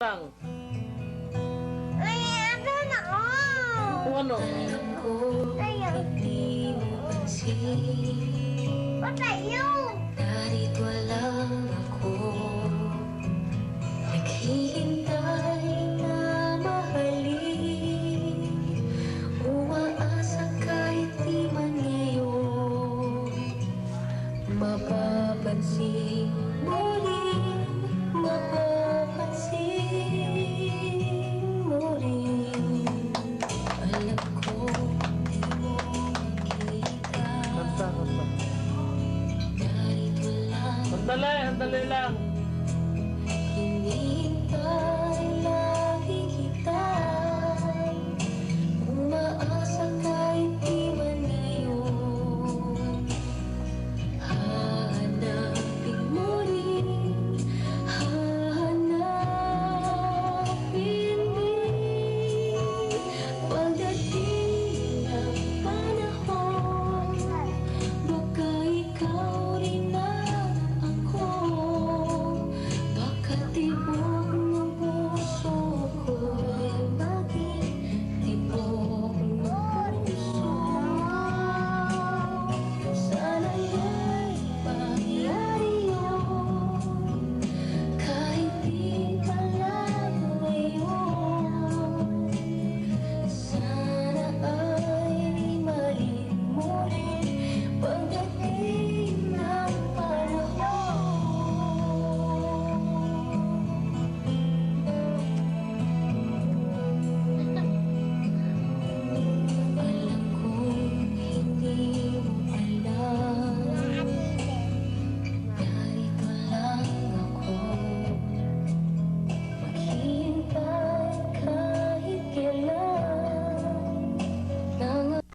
Lang. Ay, ano na ako? Kung ano? Alam ko, hindi mo pansin. Patayo! Narito lang ako, naghihintay na mahalin. Umaasa kahit di man ngayon, mapapansin mo rin, mapapansin mo rin. Alam ko, di mo makita. Kanta. Narito lang Sandali lang.